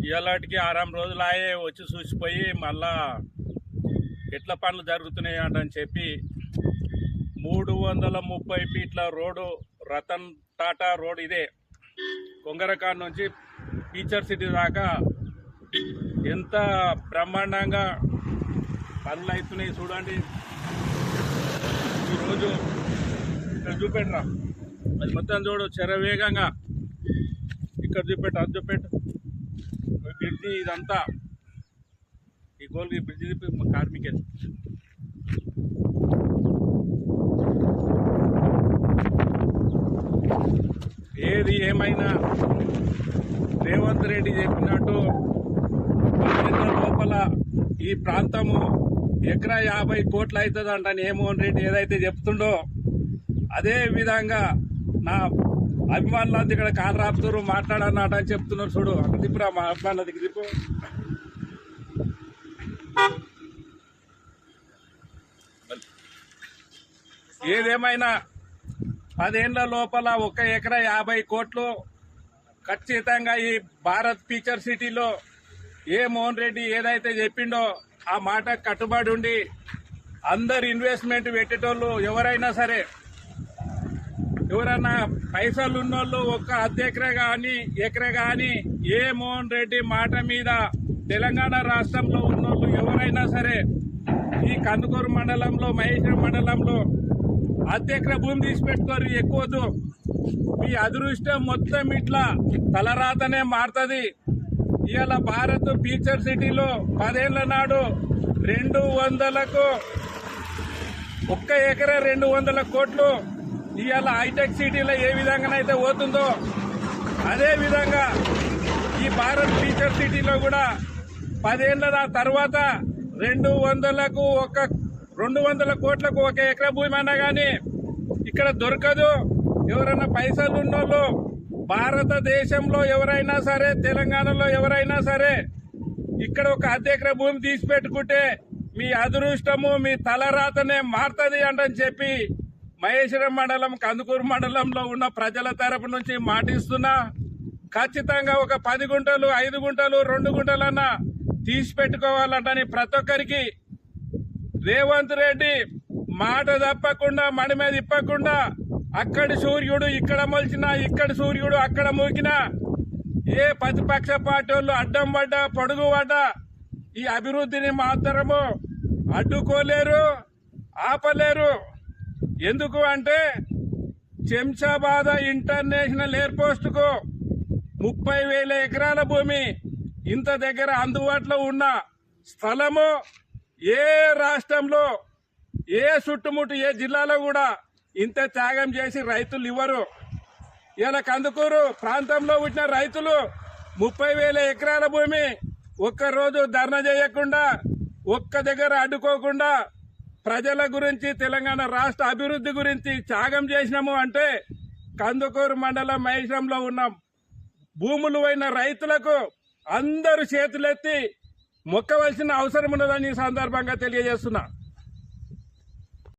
ఇలాంటికి 6 రోజులాయే వచ్చి చూసిపోయి మళ్ళా ఎట్ల పనులు జరుగుతున్నాయి అని చెప్పి 330 ఫీట్ల రోడ్డు రతన్ టాటా రోడ్ ఇదే కొంగరకాడ్ నుంచి టీచర్ సిటీ దాకా ఎంత బ్రహ్మాండంగా పనులు అవుతున్నాయి చూడండి. ఈరోజు ఇక్కడ చూపెట్టరా, అది మొత్తం చూడు శరవేగంగా. ఇక్కడ చూపెట్టు, అది చూపెట్టు, బ్రిడ్జి ఇదంతా ఈ గోల్కి బ్రిడ్జి కార్మికులు. ఏది ఏమైనా రేవంత్ రెడ్డి చెప్పినట్టు 10 ఏళ్ల లోపల ఈ ప్రాంతము ఎకరా 50 కోట్లు అవుతుందంట జగన్మోహన్ రెడ్డి ఏదైతే చెప్తుండో అదే విధంగా నా అభిమానులంతా ఇక్కడ కాలు రాపుతారు మాట్లాడన్నట అని చెప్తున్నారు. చూడు అక్కడ దిప్పురా, మా అభిమానుల దగ్గర దిప్పు. ఏదేమైనా 10 ఏళ్ల లోపల 1 ఎకరా 50 కోట్లు ఖచ్చితంగా ఈ భారత్ ఫీచర్ సిటీలో మోహన్ రెడ్డి ఏదైతే చెప్పిండో ఆ మాట కట్టుబడి ఉండి అందరు ఇన్వెస్ట్మెంట్ పెట్టేటోళ్ళు ఎవరైనా సరే, ఎవరైనా పైసలు ఉన్నోళ్ళు ఒక్క అర్ధ ఎకరా కానీ మోహన్ రెడ్డి మాట మీద తెలంగాణ రాష్ట్రంలో ఉన్నోళ్ళు ఎవరైనా సరే ఈ కందుకూరు మండలంలో మహేశ్వరం మండలంలో అర్ధ ఎకరా భూమి తీసి పెట్టుకోరు. ఎక్కువద్దు, మీ అదృష్టం మొత్తం ఇట్లా తలరాతనే మారుతుంది. ఇవాళ భారత్ ఫీచర్ సిటీలో 10 ఏళ్ల నాడు 200కు 1 ఎకరా 200 కోట్లు ఇవాళ హైటెక్ సిటీలో ఏ విధంగానైతే పోతుందో అదే విధంగా ఈ భారత్ ఫీచర్ సిటీలో కూడా 10 ఏళ్ల తర్వాత 200కు 200 కోట్లకు 1 ఎకరా భూమి అన్నా కానీ ఇక్కడ దొరకదు. ఎవరైనా పైసలు ఉన్నోళ్ళు భారతదేశంలో ఎవరైనా సరే, తెలంగాణలో ఎవరైనా సరే ఇక్కడ 1 అర్ధ ఎకరా భూమి తీసి పెట్టుకుంటే మీ అదృష్టము మీ తలరాతనే మారుతుంది అంటని చెప్పి మహేశ్వరం మండలం కందుకూరు మండలంలో ఉన్న ప్రజల తరపు నుంచి మాటిస్తున్నా. ఖచ్చితంగా 10 గుంటలు 5 గుంటలు 2 గుంటలన్నా తీసి పెట్టుకోవాలంటని ప్రతి ఒక్కరికి రేవంత్ రెడ్డి మాట తప్పకుండా మడి మీద ఇప్పకుండా అక్కడి సూర్యుడు ఇక్కడ మొలిచినా, ఇక్కడి సూర్యుడు అక్కడ మూకినా ఏ ప్రతిపక్ష పార్టీ వాళ్ళు అడ్డం పడ్డా పొడుగు పడ్డా ఈ అభివృద్ధిని మాత్రము అడ్డుకోలేరు, ఆపలేరు. ఎందుకు అంటే శంషాబాద్ ఇంటర్నేషనల్ ఎయిర్పోర్ట్ కు 30,000 ఎకరాల భూమి ఇంత దగ్గర అందుబాటులో ఉన్న స్థలము ఏ రాష్ట్రంలో ఏ చుట్టుముట్టు ఏ జిల్లాలో కూడా ఇంత త్యాగం చేసి రైతులు ఇవ్వరు. ఇలా కందుకూరు ప్రాంతంలో పుట్టిన రైతులు 30,000 ఎకరాల భూమి ఒక్కరోజు ధర్నా చేయకుండా, ఒక్క దగ్గర అడ్డుకోకుండా ప్రజల గురించి, తెలంగాణ రాష్ట్ర అభివృద్ధి గురించి త్యాగం చేసినాము అంటే కందుకూరు మండలం మహేశ్వరంలో ఉన్న భూములు అయిన రైతులకు అందరూ చేతులెత్తి మొక్కవలసిన అవసరం ఉన్నదని ఈ సందర్భంగా తెలియజేస్తున్నా.